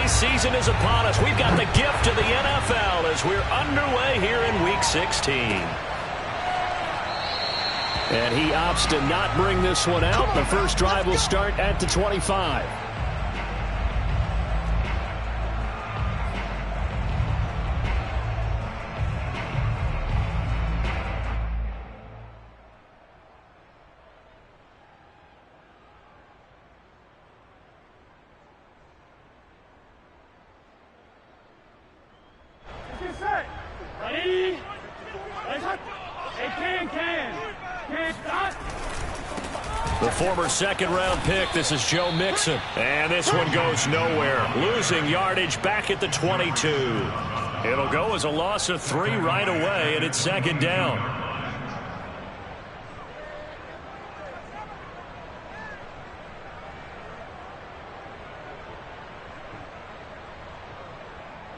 holiday season is upon us. We've got the gift of the NFL as we're underway here in Week 16. And he opts to not bring this one out. The first drive will start at the 25. The former second-round pick, this is Joe Mixon. And this one goes nowhere. Losing yardage back at the 22. It'll go as a loss of 3 right away, and it's second down.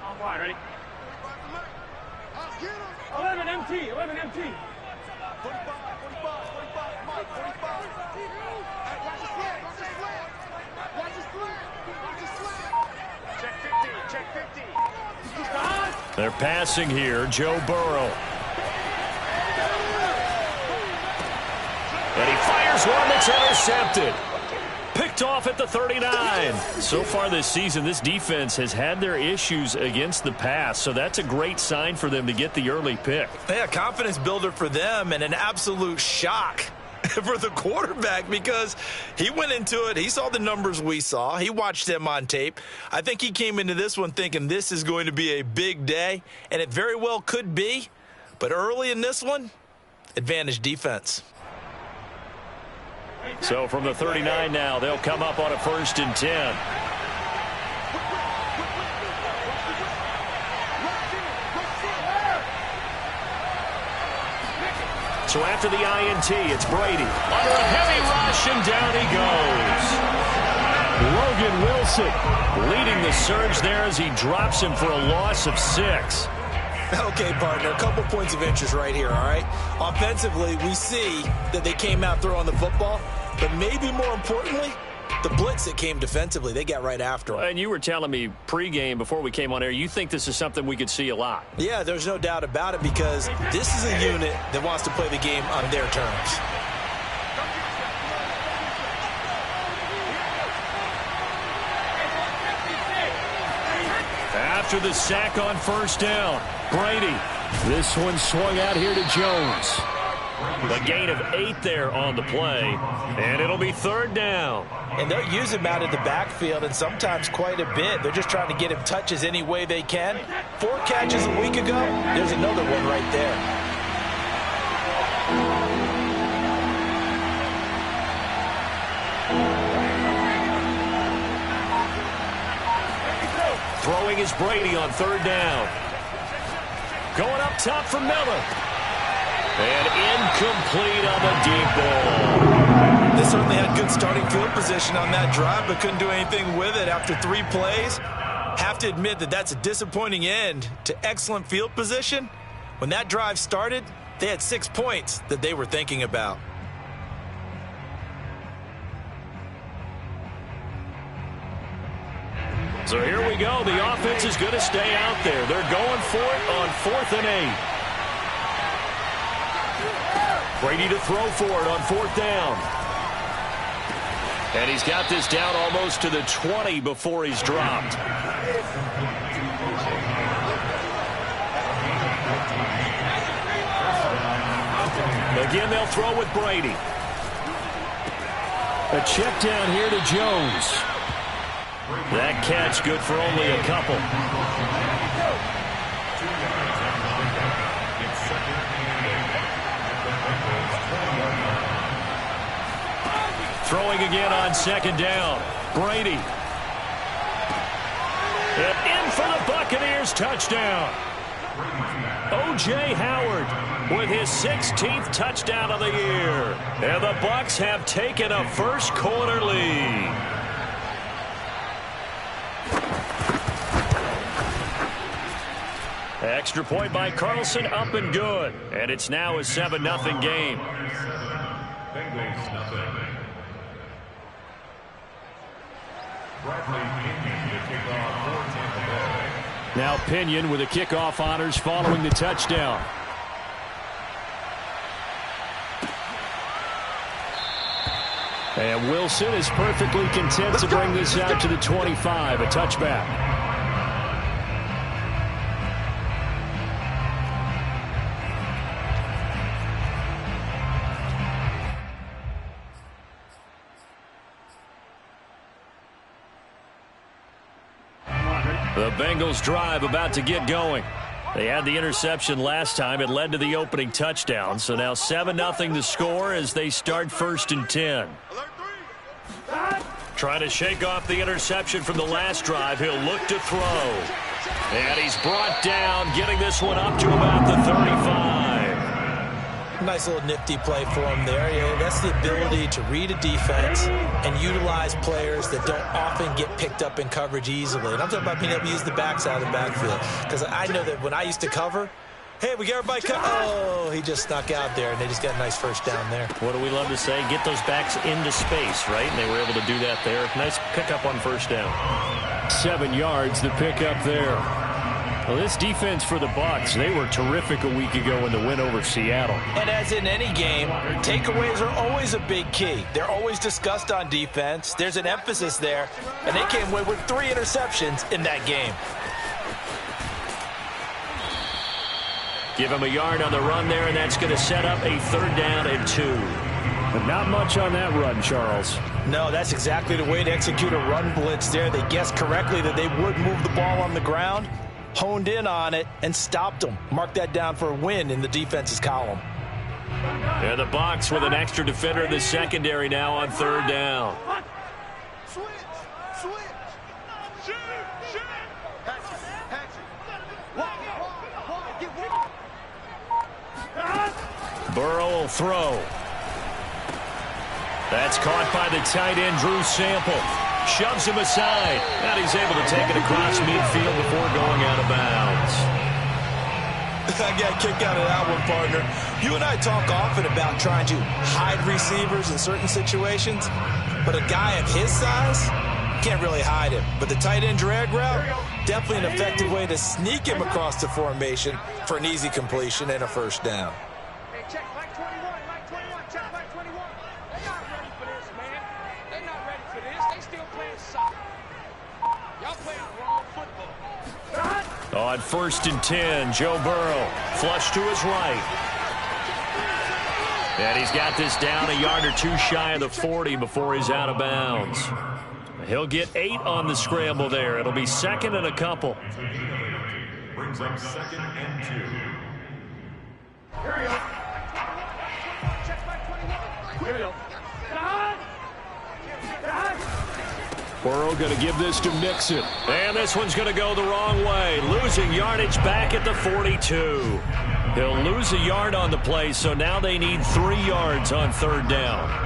All right, ready? 11 MT, 11 MT. 45, 45, Mike, 45. Watch his flag, watch his flag. Watch his flag, watch his flag. Check 50, check 50. They're passing here, Joe Burrow. And he fires one that's intercepted. Picked off at the 39. So far this season, this defense has had their issues against the pass, so that's a great sign for them to get the early pick. Yeah, confidence builder for them and an absolute shock for the quarterback because he went into it. He saw the numbers we saw. He watched them on tape. I think he came into this one thinking this is going to be a big day, and it very well could be. But early in this one, advantage defense. So from the 39 now, they'll come up on a 1st and 10. So after the INT, it's Brady. Under a heavy rush, and down he goes. Logan Wilson leading the surge there as he drops him for a loss of 6. Okay, partner, a couple points of interest right here, all right? Offensively, we see that they came out throwing the football, but maybe more importantly, the blitz that came defensively, they got right after him. And you were telling me pregame before we came on air, you think this is something we could see a lot. Yeah, there's no doubt about it because this is a unit that wants to play the game on their terms. After the sack on 1st down, Brady. This one swung out here to Jones. The gain of 8 there on the play, and it'll be 3rd down. And they'll use him out of the backfield, and sometimes quite a bit. They're just trying to get him touches any way they can. 4 catches a week ago, there's another one right there. Throwing is Brady on 3rd down. Going up top for Miller. And incomplete on the deep ball. They certainly had good starting field position on that drive, but couldn't do anything with it after 3 plays. Have to admit that that's a disappointing end to excellent field position. When that drive started, they had 6 points that they were thinking about. So here we go. The offense is going to stay out there. They're going for it on 4th and 8. Brady to throw for it on 4th down. And he's got this down almost to the 20 before he's dropped. Again, they'll throw with Brady. A check down here to Jones. That catch good for only a couple. Throwing again on 2nd down. Brady. And in for the Buccaneers touchdown. O.J. Howard with his 16th touchdown of the year. And the Bucs have taken a first quarter lead. Extra point by Carlson, up and good. And it's now a 7-0 game. Bengals nothing. Bradley Now Pinion with the kickoff honors following the touchdown. And Wilson is perfectly content to bring this out to the 25, a touchback. The Bengals drive about to get going. They had the interception last time. It led to the opening touchdown. So now 7-0 the score as they start 1st and 10. Trying to shake off the interception from the last drive. He'll look to throw. And he's brought down, getting this one up to about the 35. Nice little nifty play for him there. Yeah, that's the ability to read a defense and utilize players that don't often get picked up in coverage easily. And I'm talking about being able to use the backside of the backfield. Because I know that when I used to cover, hey, we got everybody oh, he just snuck out there, and they just got a nice first down there. What do we love to say? Get those backs into space, right? And they were able to do that there. Nice pickup on first down. 7 yards, the pickup there. Well, this defense for the Bucs, they were terrific a week ago in the win over Seattle. And as in any game, takeaways are always a big key. They're always discussed on defense. There's an emphasis there, and they came away with 3 interceptions in that game. Give him a yard on the run there, and that's going to set up a 3rd down and 2. But not much on that run, Charles. No, that's exactly the way to execute a run blitz there. They guessed correctly that they would move the ball on the ground, honed in on it, and stopped them. Mark that down for a win in the defense's column. And the Bucs with an extra defender in the secondary now on 3rd down. Switch. Shoot. Hatch it. Wide. Get wide. Burrow will throw. That's caught by the tight end, Drew Sample. Shoves him aside. And he's able to take it across midfield before going out of bounds. I got a kick out of that one, partner. You and I talk often about trying to hide receivers in certain situations, but a guy of his size can't really hide him. But the tight end drag route, definitely an effective way to sneak him across the formation for an easy completion and a 1st down. Hey, check Mike 21. Check Mike 21. They're not ready for this, man. They're not ready for this. They still playing soccer. Y'all playing wrong football. On 1st and 10, Joe Burrow flush to his right. And he's got this down a yard or 2 shy of the 40 before he's out of bounds. He'll get 8 on the scramble there. It'll be 2nd and a couple. Brings up 2nd and 2. Here we go. Check Mike 21. Here we go. Burrow going to give this to Mixon. And this one's going to go the wrong way. Losing yardage back at the 42. He'll lose a yard on the play, so now they need 3 yards on 3rd down.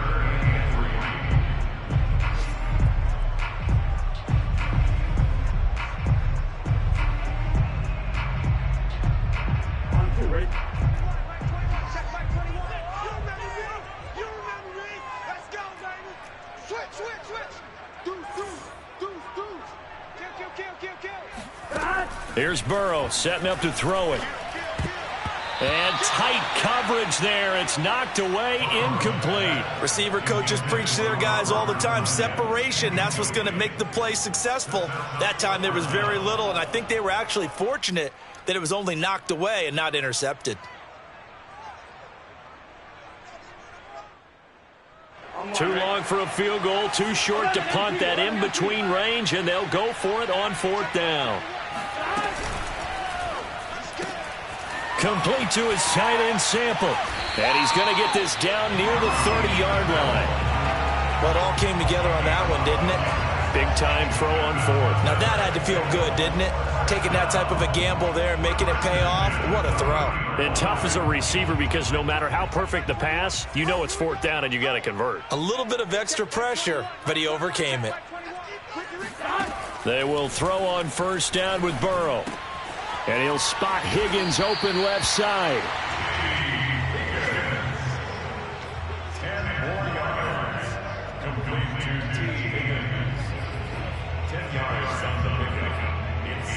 Here's Burrow setting up to throw it. And tight coverage there. It's knocked away, incomplete. Receiver coaches preach to their guys all the time. Separation, that's what's going to make the play successful. That time there was very little, and I think they were actually fortunate that it was only knocked away and not intercepted. Too long for a field goal, too short to punt. That in-between range, and they'll go for it on 4th down. Complete to his tight end Sample. And he's going to get this down near the 30-yard line. Well, it all came together on that one, didn't it? Big time throw on 4th. Now that had to feel good, didn't it? Taking that type of a gamble there and making it pay off. What a throw. And tough as a receiver because no matter how perfect the pass, you know it's 4th down and you got to convert. A little bit of extra pressure, but he overcame it. They will throw on 1st down with Burrow. And he'll spot Higgins open left side. 10 more yards. Complete to T. Higgins. 10 yards on the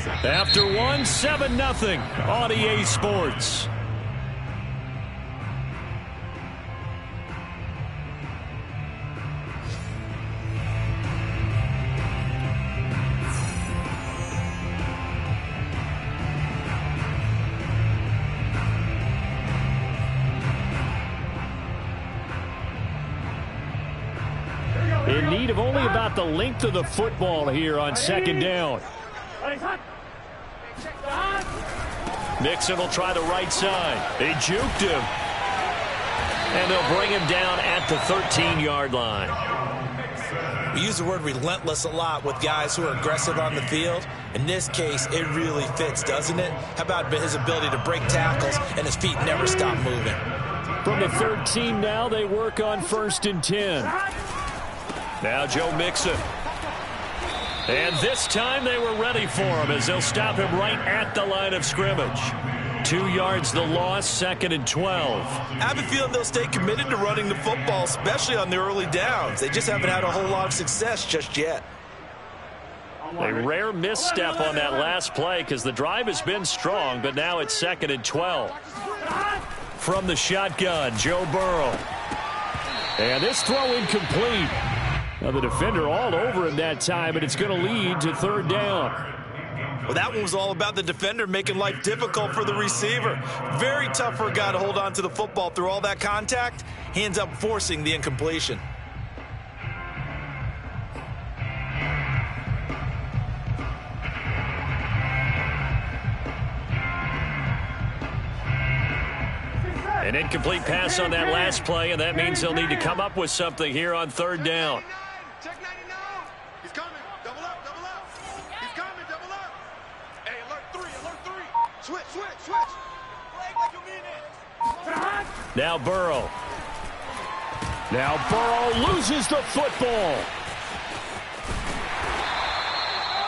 After one, 7-0 on EA Sports. In need of only about the length of the football here on second down. Mixon will try the right side. They juked him. And they'll bring him down at the 13-yard line. We use the word relentless a lot with guys who are aggressive on the field. In this case, it really fits, doesn't it? How about his ability to break tackles and his feet never stop moving? From the 13 now, they work on 1st and 10. Now Joe Mixon. And this time they were ready for him as they'll stop him right at the line of scrimmage. 2 yards the loss, 2nd and 12. I have a feeling they'll stay committed to running the football, especially on the early downs. They just haven't had a whole lot of success just yet. A rare misstep on that last play because the drive has been strong, but now it's 2nd and 12. From the shotgun, Joe Burrow. And this throw incomplete. Now the defender all over him that time, and it's going to lead to 3rd down. Well, that one was all about the defender making life difficult for the receiver. Very tough for a guy to hold on to the football through all that contact. He ends up forcing the incompletion. An incomplete pass on that last play, and that means they'll need to come up with something here on 3rd down. Check 99. He's coming. Double up, double up. He's coming, double up. Hey, alert 3, alert 3. Switch, switch, switch. Flag like you mean it. Now Burrow. Now Burrow loses the football.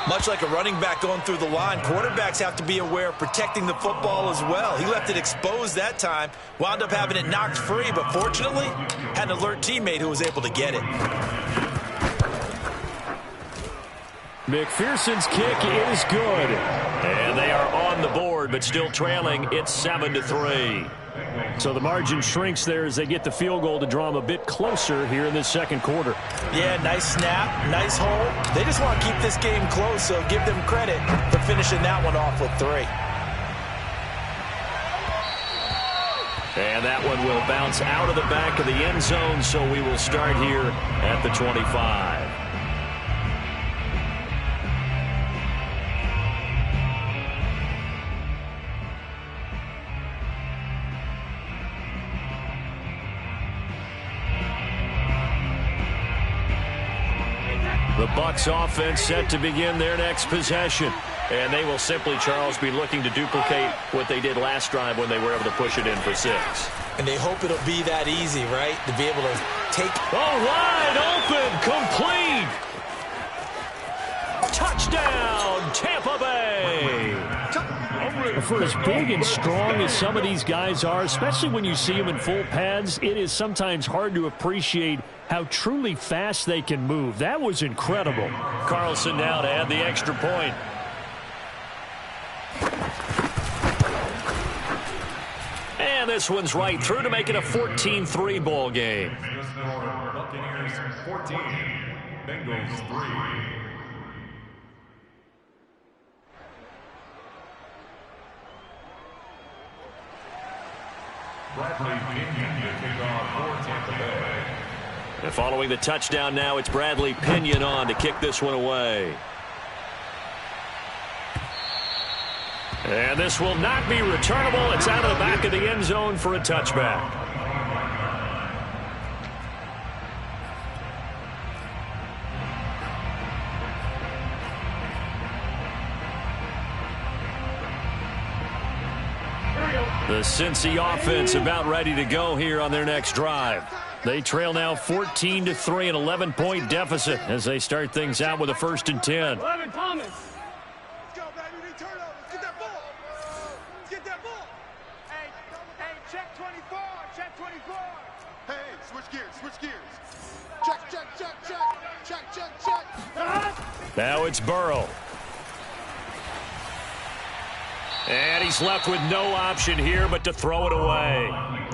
Much like a running back going through the line, quarterbacks have to be aware of protecting the football as well. He left it exposed that time, wound up having it knocked free, but fortunately, had an alert teammate who was able to get it. McPherson's kick is good. And they are on the board, but still trailing. It's 7-3. So the margin shrinks there as they get the field goal to draw them a bit closer here in the 2nd quarter. Yeah, nice snap, nice hole. They just want to keep this game close, so give them credit for finishing that one off with 3. And that one will bounce out of the back of the end zone, so we will start here at the 25. The Bucs offense set to begin their next possession. And they will simply, Charles, be looking to duplicate what they did last drive when they were able to push it in for 6. And they hope it'll be that easy, right? To be able to take... Oh, wide open, complete! Touchdown, Tampa Bay! For as big and strong as some of these guys are, especially when you see them in full pads, it is sometimes hard to appreciate how truly fast they can move. That was incredible. Carlson now to add the extra point. And this one's right through to make it a 14-3 ball game. Buccaneers 14, Bengals 3. Bradley Pinion to kick off for Tampa Bay. And following the touchdown now, it's Bradley Pinion on to kick this one away. And this will not be returnable. It's out of the back of the end zone for a touchback. The Cincy offense about ready to go here on their next drive. They trail now 14-3, an 11-point deficit as they start things out with a 1st and 10. 11 Thomas. Let's go, baby. We need turnovers. Get that ball. Get that ball. Hey, check 24. Check 24. Hey, switch gears. Switch gears. Check, check, check, check. Check, check, check. Now it's Burrow. And he's left with no option here but to throw it away.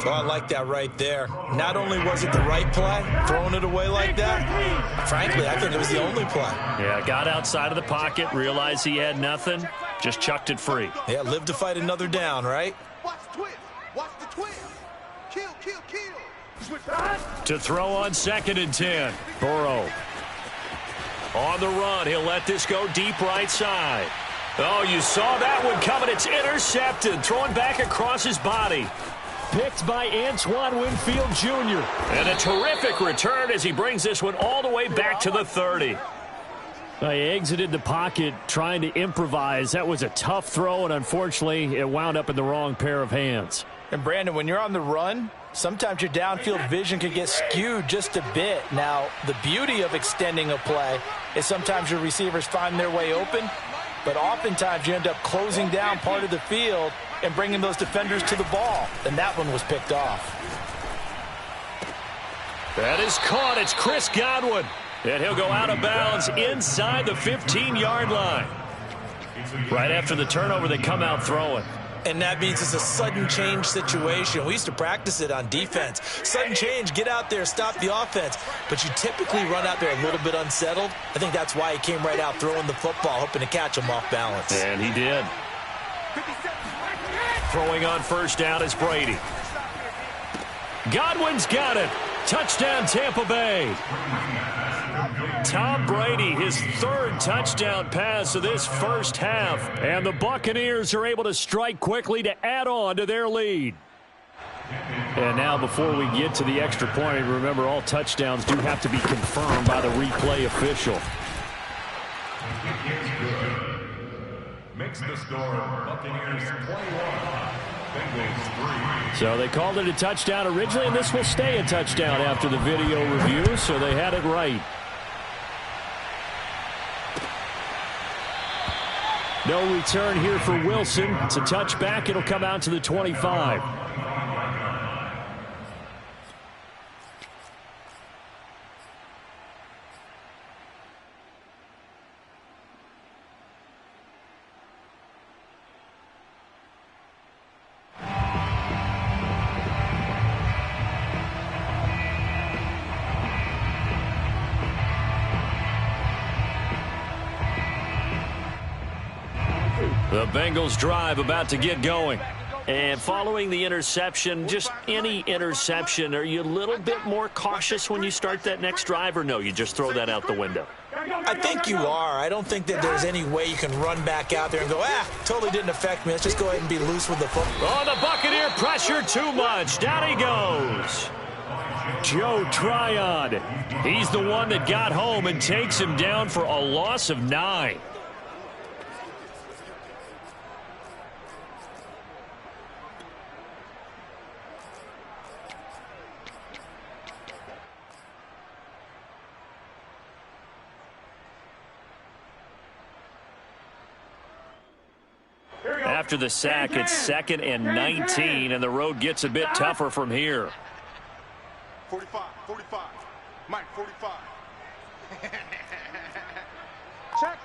Oh, I like that right there. Not only was it the right play, throwing it away like that, frankly, I think it was the only play. Yeah, got outside of the pocket, realized he had nothing, just chucked it free. Yeah, live to fight another down, right? Watch the twist. Watch the twist. Kill, kill, kill. Switch To throw on 2nd and 10. Burrow. On the run, he'll let this go deep right side. Oh, you saw that one coming. It's intercepted. Throwing back across his body. Picked by Antoine Winfield Jr. And a terrific return as he brings this one all the way back to the 30. He exited the pocket trying to improvise. That was a tough throw, and unfortunately, it wound up in the wrong pair of hands. And, Brandon, when you're on the run, sometimes your downfield vision can get skewed just a bit. Now, the beauty of extending a play is sometimes your receivers find their way open, but oftentimes you end up closing down part of the field and bringing those defenders to the ball. And that one was picked off. That is caught. It's Chris Godwin. And he'll go out of bounds inside the 15-yard line. Right after the turnover, they come out throwing. And that means it's a sudden change situation. We used to practice it on defense. Sudden change, get out there, stop the offense. But you typically run out there a little bit unsettled. I think that's why he came right out throwing the football, hoping to catch him off balance. And he did. Throwing on 1st down is Brady. Godwin's got it. Touchdown, Tampa Bay. Tom Brady, his 3rd touchdown pass of this first half. And the Buccaneers are able to strike quickly to add on to their lead. And now before we get to the extra point, remember all touchdowns do have to be confirmed by the replay official. Makes the score Buccaneers 21, Bengals 3. So they called it a touchdown originally, and this will stay a touchdown after the video review, so they had it right. No return here for Wilson. It's a touchback. It'll come out to the 25. The Bengals drive about to get going. And following the interception, just any interception, are you a little bit more cautious when you start that next drive, or no, you just throw that out the window? I think you are. I don't think that there's any way you can run back out there and go, totally didn't affect me. Let's just go ahead and be loose with the football. Oh, the Buccaneer pressure too much. Down he goes. Joe Tryon. He's the one that got home and takes him down for a loss of 9. After the sack, it's 2nd and 19, and the road gets a bit tougher from here. 45, 45. Mike, 45. Check.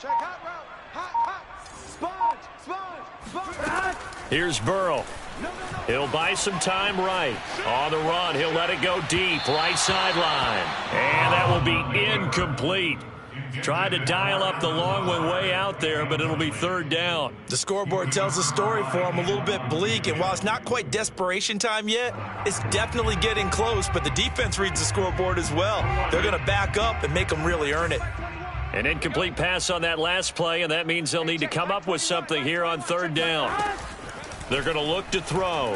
Check, hot route. Hot. Sponge. Here's Burrow. He'll buy some time right. On the run, he'll let it go deep, right sideline. And that will be incomplete. Tried to dial up the long one way out there, but it'll be 3rd down. The scoreboard tells a story for him, a little bit bleak, and while it's not quite desperation time yet, it's definitely getting close, but the defense reads the scoreboard as well. They're going to back up and make them really earn it. An incomplete pass on that last play, and that means they'll need to come up with something here on 3rd down. They're going to look to throw.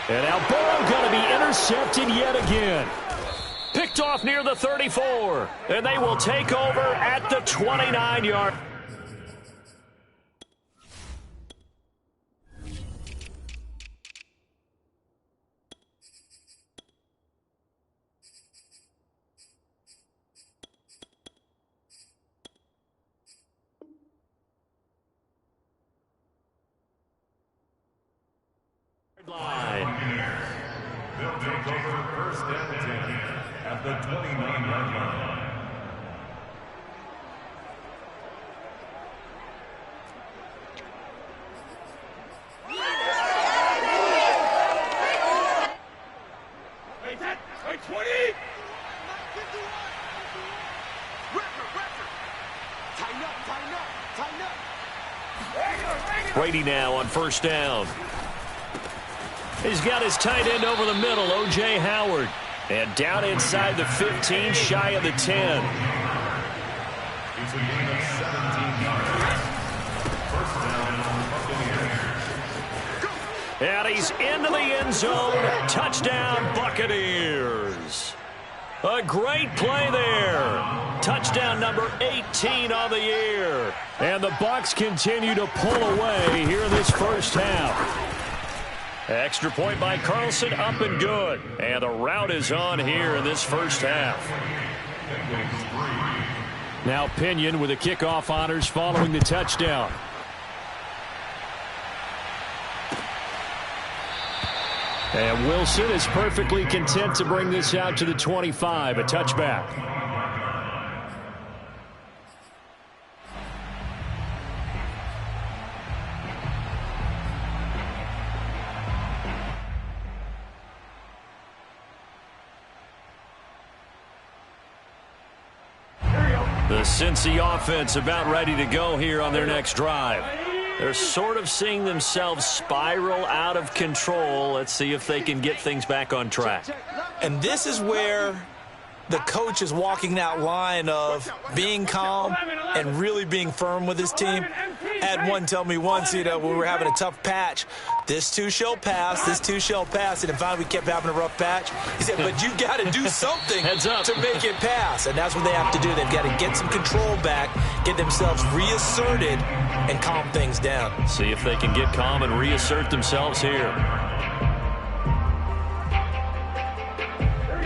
And now Burrow going to be intercepted yet again. Picked off near the 34, and they will take over at the 29-yard. Line. They'll take over 1st and 10 at the 29-yard line. Brady now on first down. He's got his tight end over the middle, O.J. Howard. And down inside the 15, shy of the 10. He's a gain of 17 yards. First down, Buccaneers. And he's into the end zone. Touchdown, Buccaneers. A great play there. Touchdown number 18 on the year. And the Bucs continue to pull away here in this first half. Extra point by Carlson, up and good. And the route is on here in this first half. Now Pinion with the kickoff honors following the touchdown. And Wilson is perfectly content to bring this out to the 25, a touchback. The Cincy offense about ready to go here on their next drive. They're sort of seeing themselves spiral out of control. Let's see if they can get things back on track. And this is where the coach is walking that line of being calm and really being firm with his team. I had one tell me once, when we were having a tough patch, this too shall pass, this too shall pass. And finally we kept having a rough patch. He said, but you've got to do something to make it pass. And that's what they have to do. They've got to get some control back, get themselves reasserted, and calm things down. See if they can get calm and reassert themselves here.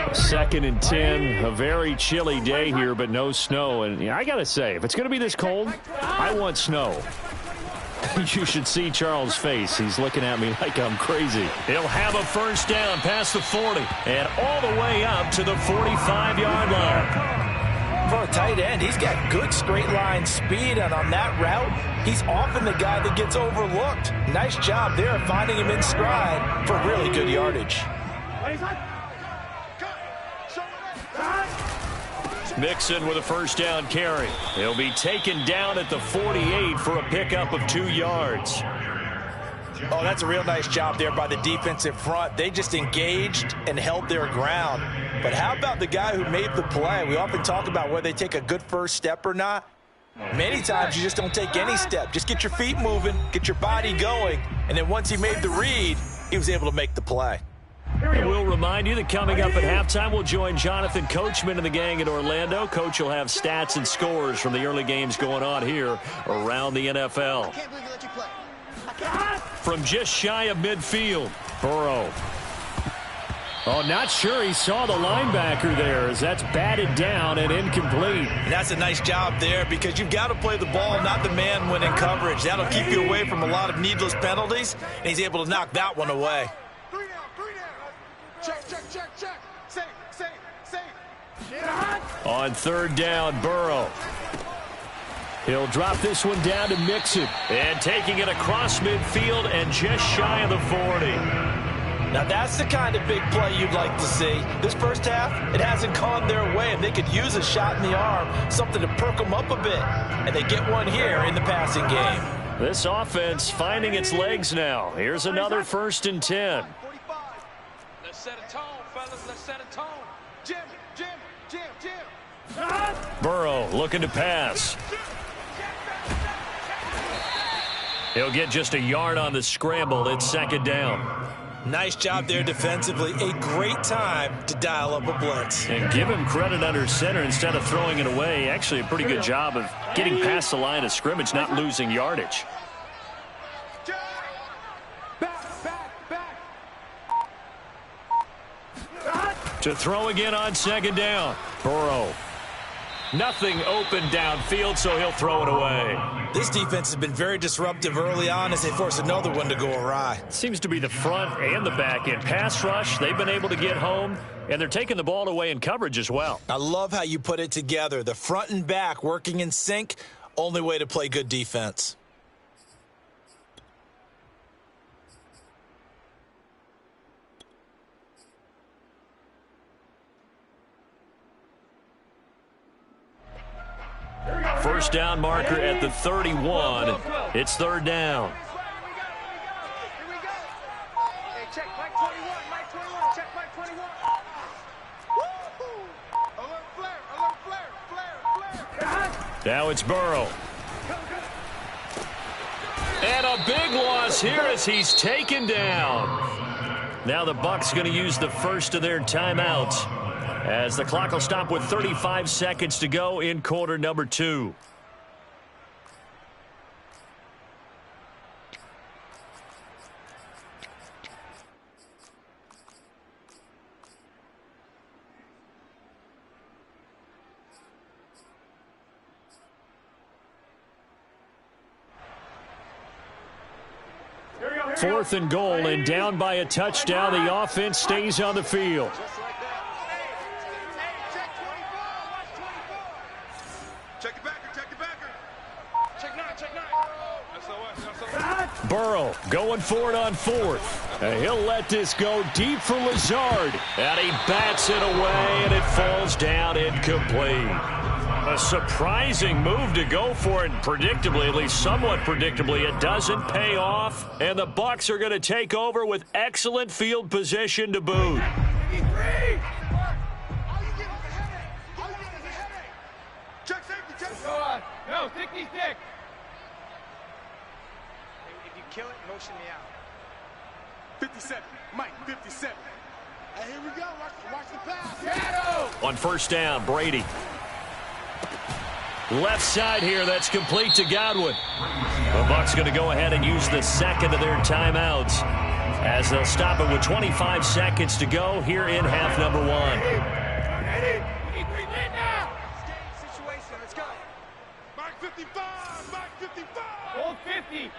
2nd and 10, a very chilly day here, but no snow. And I got to say, if it's going to be this cold, I want snow. You should see Charles' face. He's looking at me like I'm crazy. He'll have a first down past the 40 and all the way up to the 45-yard line. For a tight end, he's got good straight line speed, and on that route, he's often the guy that gets overlooked. Nice job there finding him in stride for really good yardage. Mixon with a first down carry. He'll be taken down at the 48 for a pickup of 2 yards. Oh, that's a real nice job there by the defensive front. They just engaged and held their ground. But how about the guy who made the play? We often talk about whether they take a good first step or not. Many times you just don't take any step. Just get your feet moving, get your body going, and then once he made the read, he was able to make the play. And we'll remind you that coming up at halftime, we'll join Jonathan Coachman and the gang in Orlando. Coach will have stats and scores from the early games going on here around the NFL. From just shy of midfield, Burrow. Oh, not sure he saw the linebacker there as that's batted down and incomplete. And that's a nice job there because you've got to play the ball, not the man when in coverage. That'll keep you away from a lot of needless penalties, and he's able to knock that one away. Check. Safe. On 3rd down, Burrow. He'll drop this one down to Mixon. And taking it across midfield and just shy of the 40. Now that's the kind of big play you'd like to see. This first half, it hasn't gone their way, and they could use a shot in the arm, something to perk them up a bit. And they get one here in the passing game. This offense finding its legs now. Here's another 1st and 10. Let's set a tone, fellas. Let's set a tone. Jim. Burrow looking to pass. He'll get just a yard on the scramble. It's 2nd down. Nice job there defensively. A great time to dial up a blitz. And give him credit under center instead of throwing it away. Actually a pretty good job of getting past the line of scrimmage, not losing yardage. To throw again on 2nd down. Burrow. Nothing open downfield, so he'll throw it away. This defense has been very disruptive early on as they force another one to go awry. Seems to be the front and the back end. Pass rush, they've been able to get home, and they're taking the ball away in coverage as well. I love how you put it together. The front and back working in sync, only way to play good defense. First down marker at the 31. It's third down. Here we go. Hey, check Mike 21. Mike 21. Check Mike 21. Woo-hoo. Alert flare. Alert flare. Flare. Now it's Burrow. And a big loss here as he's taken down. Now the Bucs going to use the first of their timeouts as the clock will stop with 35 seconds to go in quarter number 2. Fourth and goal, and down by a touchdown. The offense stays on the field. Just like that. Hey, check 24. Watch 24. Check the backer. Check the backer. Check 9. Check 9. SOS. Burrow going for it on fourth. And he'll let this go deep for Lazard. And he bats it away, and it falls down incomplete. A surprising move to go for it. Predictably, at least somewhat predictably, it doesn't pay off. And the Bucs are going to take over with excellent field position to boot. Check safety. Check. No, sticky stick. If you kill it, motion me out. 57. Mike, 57. Hey, here we go. Watch the pass. Shadow. On first down, Brady. Left side here, that's complete to Godwin. The Bucs going to go ahead and use the second of their timeouts as they'll stop it with 25 seconds to go here in half number 1. Ready? Situation. Let's go. Mike 55. Mike 55. Hold 50. Here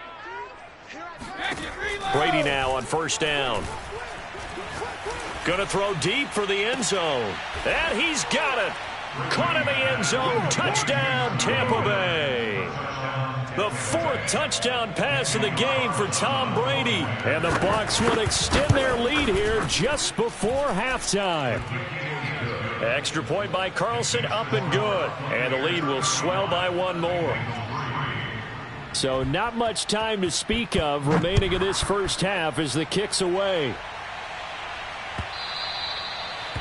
I come. Action, reload. Brady now on first down. Going to throw deep for the end zone. And he's got it. Caught in the end zone. Touchdown, Tampa Bay. The 4th touchdown pass of the game for Tom Brady. And the Bucs will extend their lead here just before halftime. Extra point by Carlson, up and good. And the lead will swell by one more. So not much time to speak of remaining in this first half as the kick's away.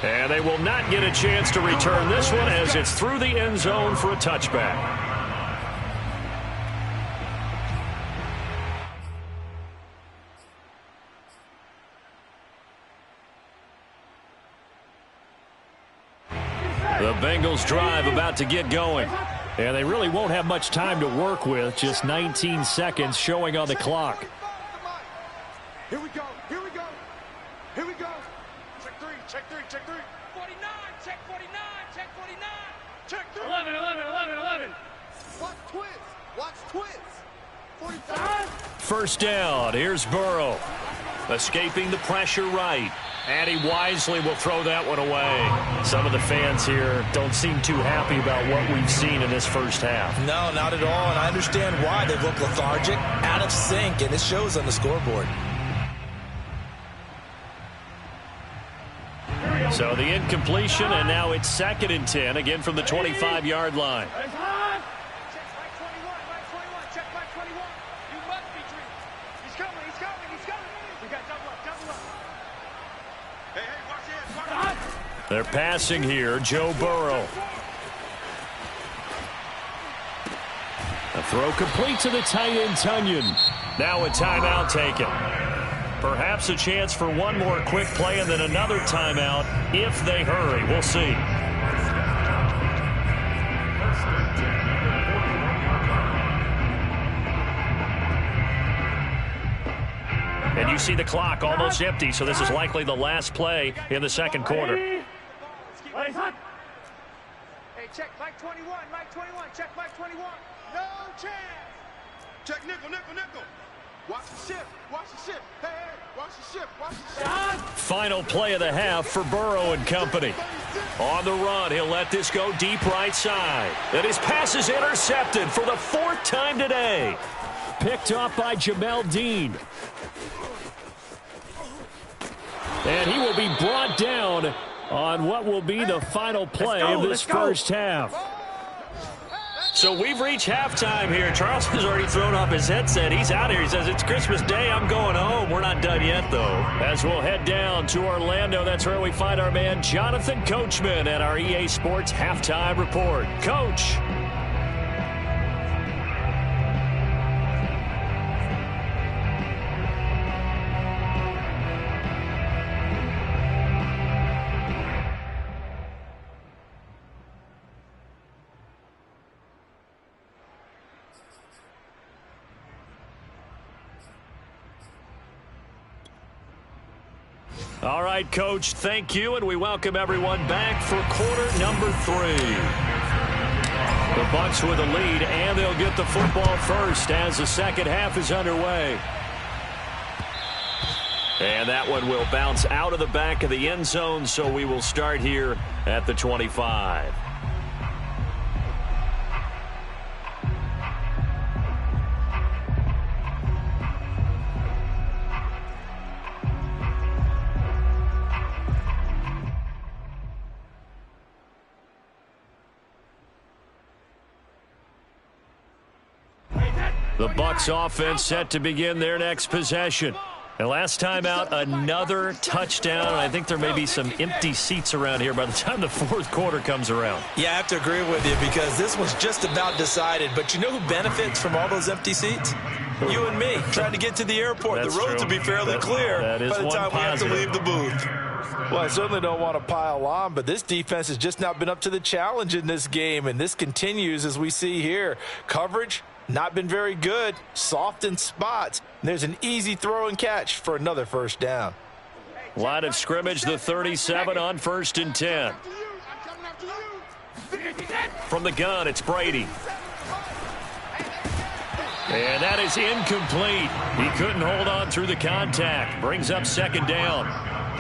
And they will not get a chance to return this one as it's through the end zone for a touchback. The Bengals drive about to get going. And they really won't have much time to work with, just 19 seconds showing on the clock. Here we go. Here we go. Here we go. Check 3. Check 3. Check 3. 49. Check 49. Check 49. Check 3. 11, 11, 11, 11. Watch twins. Watch twins. 45. First down. Here's Burrow. Escaping the pressure right. And he wisely will throw that one away. Some of the fans here don't seem too happy about what we've seen in this first half. No, not at all, and I understand why. They look lethargic, out of sync, and it shows on the scoreboard. So the incompletion, and now it's 2nd and 10, again from the 25-yard line. It's hot. Check Mike 21. Mike 21. Check Mike 21. You must be dreaming. He's coming. He's coming. He's coming. We got double up. Double up. Hey, watch this. Watch this. They're passing here. Joe Burrow. A throw complete to the tight end, Tunyon. Now a timeout taken. Perhaps a chance for one more quick play and then another timeout if they hurry. We'll see. And you see the clock almost empty, so this is likely the last play in the second quarter. It's hot. Hey, check Mike 21. Mike 21. Check Mike 21. No chance. Check nickel, nickel, nickel. Watch the ship. Watch the ship. Hey, hey, watch the ship. Watch the ship. Final play of the half for Burrow and company. On the run, he'll let this go deep right side. And his pass is intercepted for the 4th time today. Picked off by Jamel Dean. And he will be brought down on what will be the final play of this first half. So we've reached halftime here. Charles has already thrown off his headset. He's out here. He says, it's Christmas Day. I'm going home. We're not done yet, though. As we'll head down to Orlando, that's where we find our man Jonathan Coachman at our EA Sports Halftime Report. Coach. All right, Coach, thank you, and we welcome everyone back for quarter number 3. The Bucs with a lead, and they'll get the football first as the second half is underway. And that one will bounce out of the back of the end zone, so we will start here at the 25. The Bucs offense set to begin their next possession. And last time out, another touchdown. I think there may be some empty seats around here by the time the fourth quarter comes around. Yeah, I have to agree with you because this was just about decided. But you know who benefits from all those empty seats? You and me, trying to get to the airport. That's the roads true. will be fairly clear by the time we have to leave the booth. Well, I certainly don't want to pile on, but this defense has just not been up to the challenge in this game, and this continues as we see here. Coverage, not been very good, soft in spots. And there's an easy throw and catch for another first down. Line of scrimmage, the 37 on 1st and 10. From the gun, it's Brady. And that is incomplete. He couldn't hold on through the contact. Brings up second down.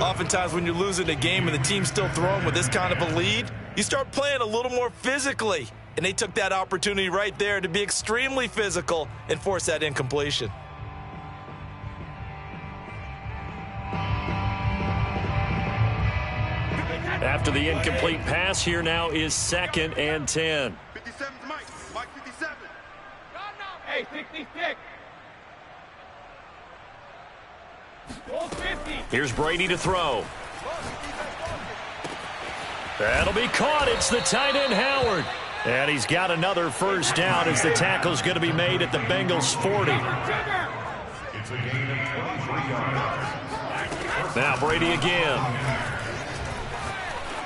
Oftentimes when you're losing a game and the team's still throwing with this kind of a lead, you start playing a little more physically. And they took that opportunity right there to be extremely physical and force that incompletion. After the incomplete pass, here now is 2nd and 10. 57 Mike 57. Hey, 66. Goal 50. Here's Brady to throw. That'll be caught. It's the tight end, Howard. And he's got another first down as the tackle's going to be made at the Bengals 40. It's a gain of 23 yards. Now Brady again.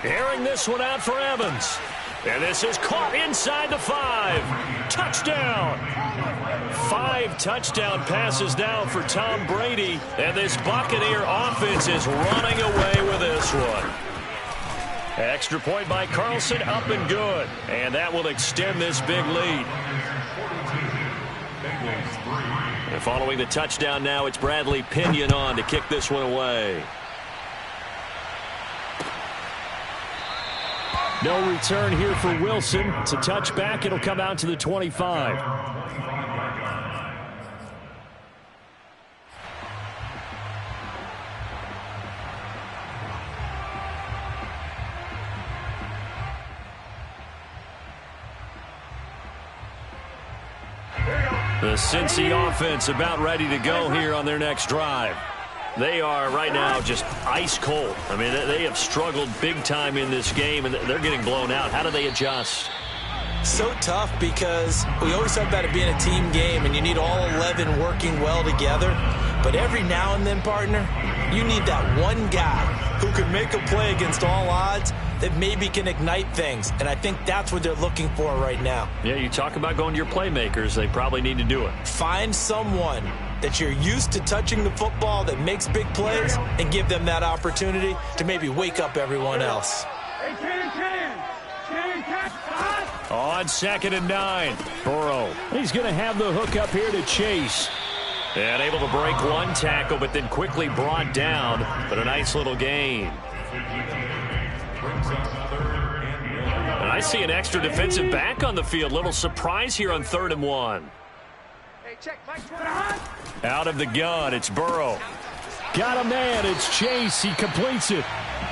Airing this one out for Evans. And this is caught inside the 5. Touchdown. 5 touchdown passes now for Tom Brady. And this Buccaneer offense is running away with this one. Extra point by Carlson, up and good. And that will extend this big lead. And following the touchdown now, it's Bradley Pinion on to kick this one away. No return here for Wilson. It's a touchback. It'll come out to the 25. The Cincy offense about ready to go here on their next drive. They are right now just ice cold. I mean, they have struggled big time in this game, and they're getting blown out. How do they adjust? So tough because we always talk about it being a team game, and you need all 11 working well together. But every now and then, partner, you need that one guy who can make a play against all odds that maybe can ignite things. And I think that's what they're looking for right now. Yeah, you talk about going to your playmakers. They probably need to do it. Find someone that you're used to touching the football that makes big plays and give them that opportunity to maybe wake up everyone else. Hey, 10. On 2nd and 9, Burrow. He's going to have the hook up here to Chase. And able to break one tackle, but then quickly brought down. But a nice little gain. And I see an extra defensive back on the field. Little surprise here on 3rd and 1. Hey, check Mike. Out of the gun, it's Burrow. Got a man, it's Chase. He completes it.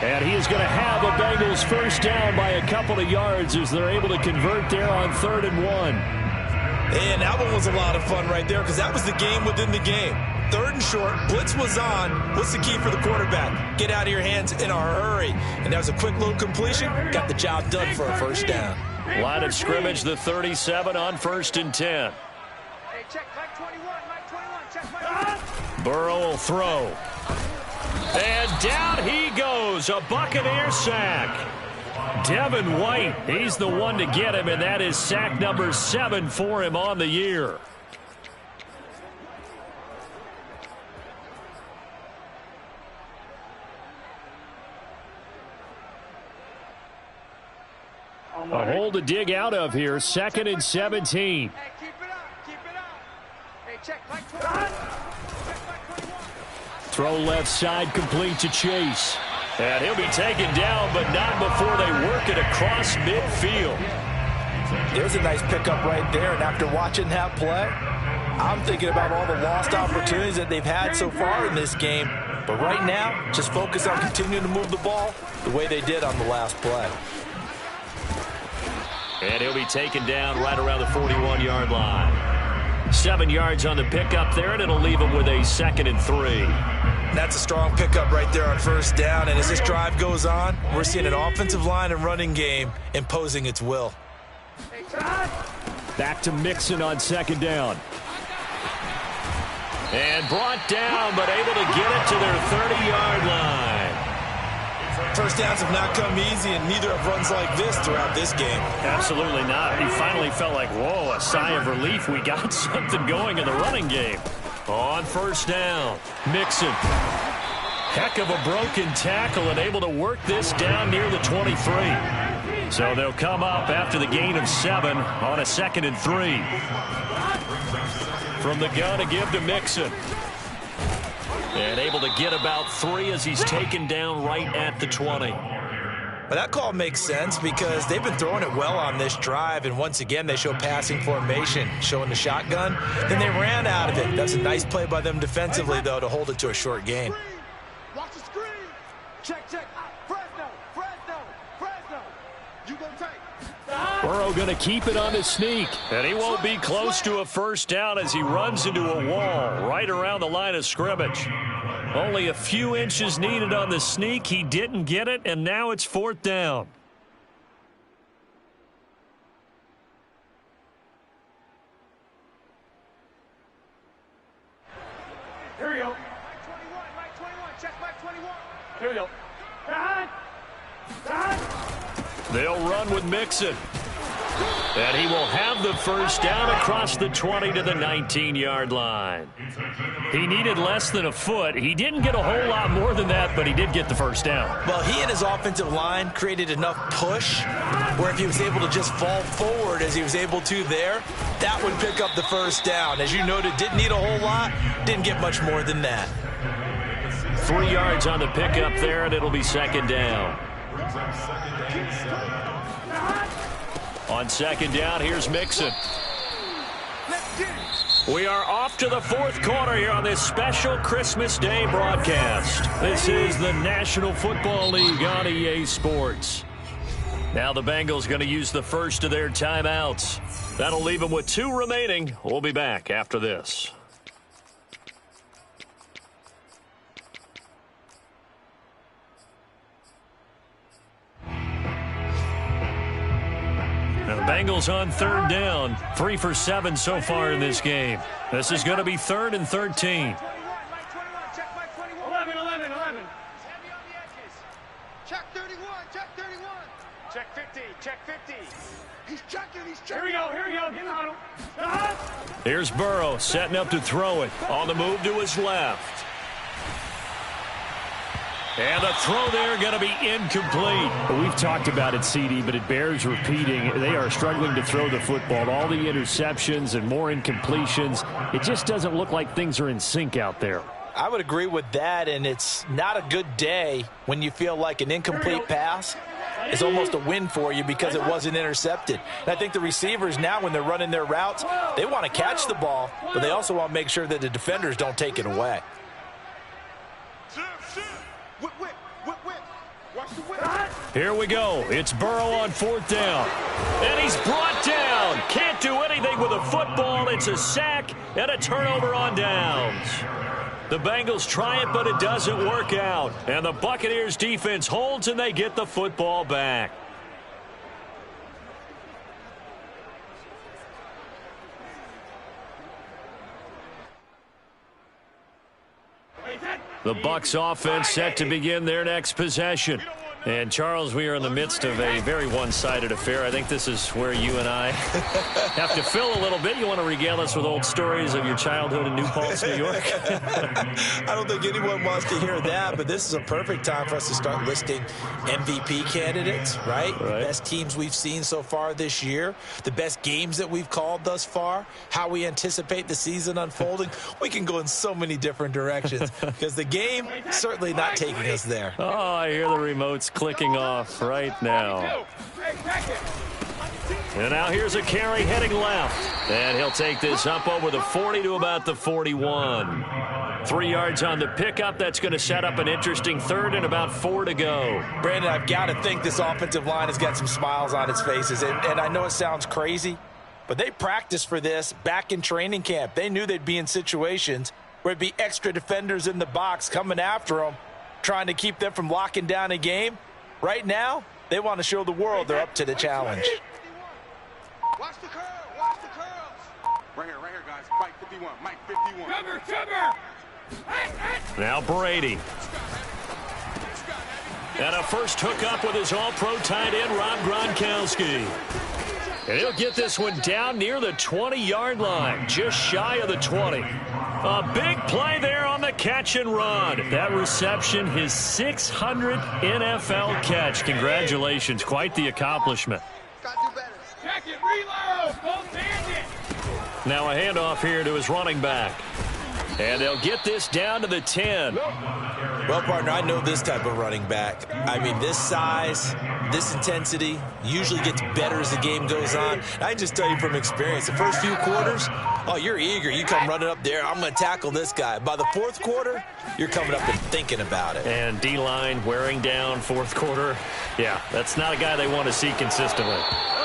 And he is going to have a Bengals first down by a couple of yards as they're able to convert there on 3rd and 1. And that one was a lot of fun right there because that was the game within the game. 3rd and short, blitz was on. What's the key for the quarterback? Get out of your hands in a hurry. And that was a quick little completion. Got the job done for a first down. Line of scrimmage, the 37 on 1st and 10. Hey, check Mike 21, Mike 21, check Mike. Burrow will throw. And down he goes, a Buccaneer sack. Devin White, he's the one to get him, and that is sack number 7 for him on the year. A hole to dig out of here, 2nd and 17. Hey, keep it up, keep it up. Hey, check Mike 21. Check Mike 21. Throw left side, complete to Chase. And he'll be taken down, but not before they work it across midfield. There's a nice pickup right there, and after watching that play, I'm thinking about all the lost opportunities that they've had so far in this game. But right now, just focus on continuing to move the ball the way they did on the last play. And he'll be taken down right around the 41-yard line. 7 yards on the pickup there, and it'll leave him with a 2nd and 3. That's a strong pickup right there on first down. And as this drive goes on, we're seeing an offensive line and running game imposing its will. Back to Mixon on 2nd down. And brought down, but able to get it to their 30-yard line. First downs have not come easy, and neither have runs like this throughout this game. Absolutely not. He finally felt like, whoa, a sigh of relief. We got something going in the running game. On first down, Mixon. Heck of a broken tackle and able to work this down near the 23. So they'll come up after the gain of 7 on a 2nd and 3. From the gun to give to Mixon. And able to get about 3 as he's taken down right at the 20. But that call makes sense because they've been throwing it well on this drive, and once again they show passing formation, showing the shotgun. Then they ran out of it. That's a nice play by them defensively, though, to hold it to a short gain. Watch the screen. Check. Fresno. You gonna take. Burrow going to keep it on the sneak. And he won't be close to a first down as he runs into a wall right around the line of scrimmage. Only a few inches needed on the sneak. He didn't get it, and now it's 4th down. Here we go. Mike 21, check Mike 21. Here we go. They'll run with Mixon. And he will have the first down across the 20 to the 19-yard line. He needed less than a foot. He didn't get a whole lot more than that, but he did get the first down. Well, he and his offensive line created enough push where if he was able to just fall forward as he was able to there, that would pick up the first down. As you noted, didn't need a whole lot, didn't get much more than that. 3 yards on the pickup there, and it'll be 2nd down. On 2nd down, here's Mixon. We are off to the 4th quarter here on this special Christmas Day broadcast. This is the National Football League on EA Sports. Now the Bengals going to use the first of their timeouts. That'll leave them with 2 remaining. We'll be back after this. Now the Bengals on 3rd down. 3 for 7 so far in this game. This is going to be 3rd and 13. Mike 21, check Mike 21. 11. Heavy on the edges. Check 31, check 31. Check 50, check 50. He's checking. Here we go. Get in the huddle. Here's Burrow setting up to throw it. On the move to his left. And the throw there going to be incomplete. We've talked about it, CD, but it bears repeating. They are struggling to throw the football. All the interceptions and more incompletions. It just doesn't look like things are in sync out there. I would agree with that, and it's not a good day when you feel like an incomplete pass is almost a win for you because it wasn't intercepted. And I think the receivers now, when they're running their routes, they want to catch the ball, but they also want to make sure that the defenders don't take it away. Whip. Here we go. It's Burrow on 4th down. And he's brought down. Can't do anything with a football. It's a sack and a turnover on downs. The Bengals try it, but it doesn't work out. And the Buccaneers defense holds, and they get the football back. The Bucs offense set to begin their next possession. And, Charles, we are in the midst of a very one-sided affair. I think this is where you and I have to fill a little bit. You want to regale us with old stories of your childhood in New Paltz, New York? I don't think anyone wants to hear that, but this is a perfect time for us to start listing MVP candidates, right? The best teams we've seen so far this year, the best games that we've called thus far, how we anticipate the season unfolding. We can go in so many different directions because the game certainly not taking us there. Oh, I hear the remotes clicking off right now. And now here's a carry heading left. And he'll take this up over the 40 to about the 41. 3 yards on the pickup. That's going to set up an interesting 3rd and about 4 to go. Brandon, I've got to think this offensive line has got some smiles on its faces. And I know it sounds crazy, but they practiced for this back in training camp. They knew they'd be in situations where it'd be extra defenders in the box coming after them, trying to keep them from locking down a game. Right now, they want to show the world they're up to the challenge. Watch the curl. Watch the curls. Right here, guys. Mike 51. Mike 51. Cover. Now Brady. And a first hookup with his all-pro tight end, Rob Gronkowski. And he'll get this one down near the 20-yard line, just shy of the 20. A big play there on the catch and run. That reception, his 600th NFL catch. Congratulations. Quite the accomplishment. Check it, reload. Don't stand it. Now a handoff here to his running back. And they'll get this down to the 10. Well, partner, I know this type of running back. I mean, this size, this intensity usually gets better as the game goes on. I can just tell you from experience, the first few quarters, oh, you're eager. You come running up there, I'm going to tackle this guy. By the 4th quarter, you're coming up and thinking about it. And D-line wearing down 4th quarter. Yeah, that's not a guy they want to see consistently.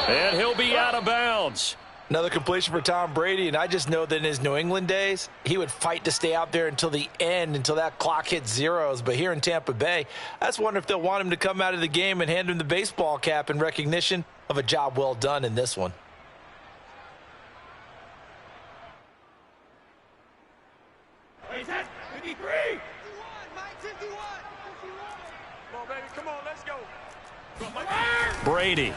And he'll be out of bounds. Another completion for Tom Brady, and I just know that in his New England days, he would fight to stay out there until the end, until that clock hit zeros. But here in Tampa Bay, I just wonder if they'll want him to come out of the game and hand him the baseball cap in recognition of a job well done in this one. Wait, that's 53. 51. Mike 51. Come on, baby. Come on. Let's go. Brady.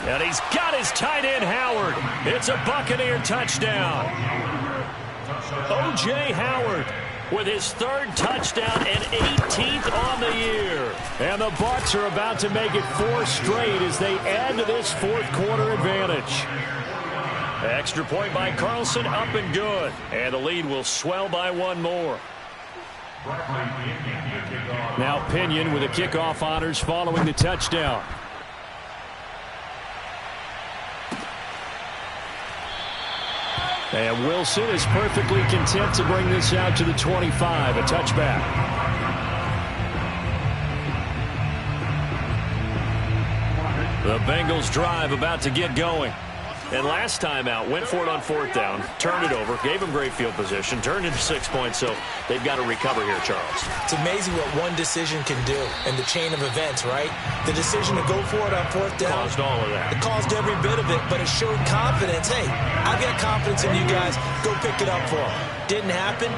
And he's got his tight end, Howard. It's a Buccaneer touchdown. O.J. Howard with his 3rd touchdown and 18th on the year. And the Bucs are about to make it 4 straight as they add to this 4th quarter advantage. Extra point by Carlson, up and good. And the lead will swell by 1 more. Now Pinion with the kickoff honors following the touchdown. And Wilson is perfectly content to bring this out to the 25, a touchback. The Bengals drive about to get going. And last time out, went for it on 4th down, turned it over, gave him great field position, turned into 6 points, so they've got to recover here, Charles. It's amazing what one decision can do in the chain of events, right? The decision to go for it on 4th down. Caused all of that. It caused every bit of it, but it showed confidence. Hey, I've got confidence in you guys. Go pick it up for them. Didn't happen.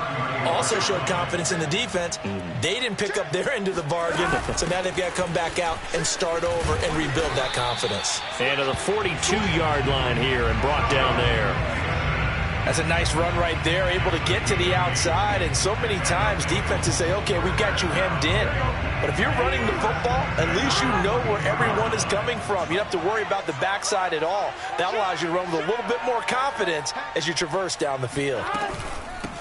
Also showed confidence in the defense. They didn't pick up their end of the bargain, so now they've got to come back out and start over and rebuild that confidence. And to the 42-yard line here and brought down there. That's a nice run right there, able to get to the outside, and so many times defenses say, okay, we've got you hemmed in. But if you're running the football, at least you know where everyone is coming from. You don't have to worry about the backside at all. That allows you to run with a little bit more confidence as you traverse down the field.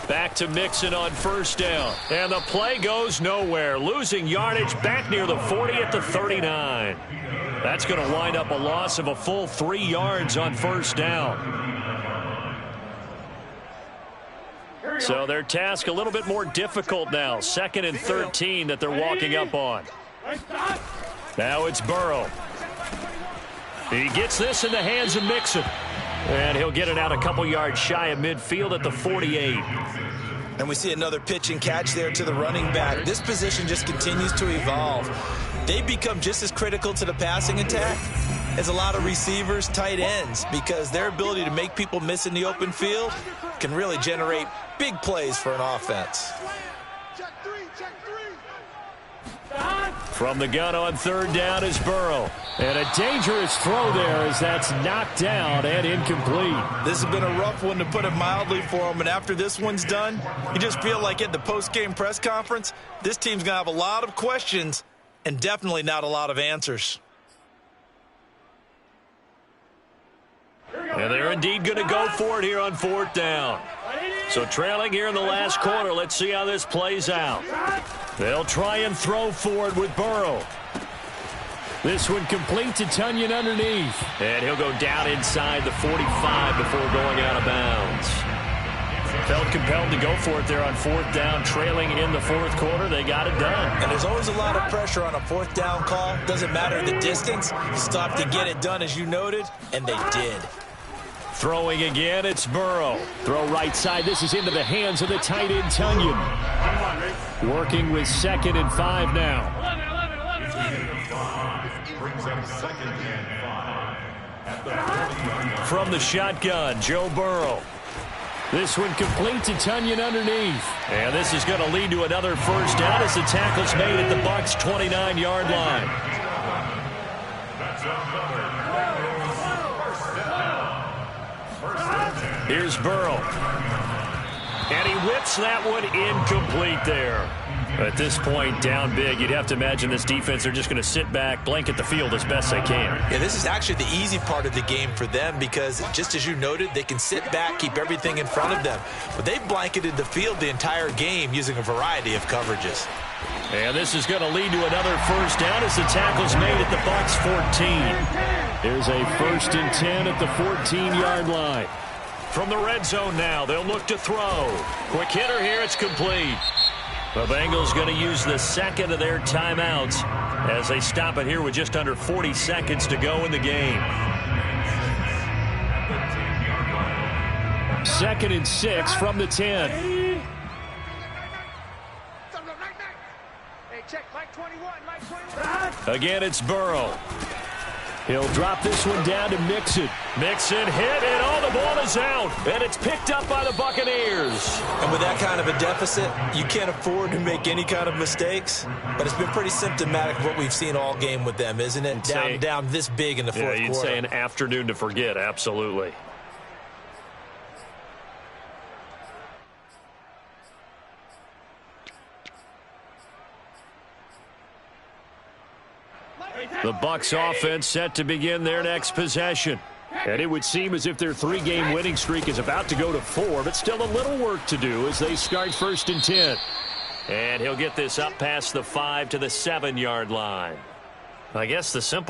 Back to Mixon on 1st down. And the play goes nowhere. Losing yardage back near the 40 at the 39. That's going to wind up a loss of a full 3 yards on 1st down. Here So their task a little bit more difficult now. 2nd and 13 that they're walking up on. Now it's Burrow. He gets this in the hands of Mixon. And he'll get it out a couple yards shy of midfield at the 48. And we see another pitch and catch there to the running back. This position just continues to evolve. They become just as critical to the passing attack as a lot of receivers, tight ends, because their ability to make people miss in the open field can really generate big plays for an offense. Check three. From the gun on 3rd down is Burrow. And a dangerous throw there as that's knocked down and incomplete. This has been a rough one, to put it mildly, for him. And after this one's done, you just feel like at the post-game press conference, this team's going to have a lot of questions and definitely not a lot of answers. And they're indeed going to go for it here on 4th down. So trailing here in the last quarter, let's see how this plays out. They'll try and throw for it with Burrow. This one complete to Tonyan underneath. And he'll go down inside the 45 before going out of bounds. Felt compelled to go for it there on 4th down, trailing in the 4th quarter. They got it done. And there's always a lot of pressure on a 4th down call. Doesn't matter the distance. You still have to get it done, as you noted, and they did. Throwing again, it's Burrow. Throw right side. This is into the hands of the tight end, Tonyan. Working with 2nd and 5 now. From the shotgun, Joe Burrow. This one complete to Tonyan underneath. And this is going to lead to another 1st down as the tackle's made at the Bucs' 29-yard line. Here's Burrow. And he whips that one incomplete there. At this point, down big, you'd have to imagine this defense, they're just going to sit back, blanket the field as best they can. Yeah, this is actually the easy part of the game for them because, just as you noted, they can sit back, keep everything in front of them. But they've blanketed the field the entire game using a variety of coverages. And this is going to lead to another 1st down as the tackle's made at the Bucs' 14. Here's a 1st and 10 at the 14-yard line. From the red zone now, they'll look to throw. Quick hitter here, it's complete. The Bengals going to use the 2nd of their timeouts as they stop it here with just under 40 seconds to go in the game. 2nd and 6 from the 10. Hey, check, Mike 21, Mike 21. Again, it's Burrow. He'll drop this one down to Mixon. Mixon hit, and all the ball is out. And it's picked up by the Buccaneers. And with that kind of a deficit, you can't afford to make any kind of mistakes. But it's been pretty symptomatic of what we've seen all game with them, isn't it? Down this big in the fourth quarter. You'd say an afternoon to forget, absolutely. The Bucs offense set to begin their next possession. And it would seem as if their 3-game winning streak is about to go to 4, but still a little work to do as they start 1st and 10. And he'll get this up past the 5 to the 7-yard line. I guess the simple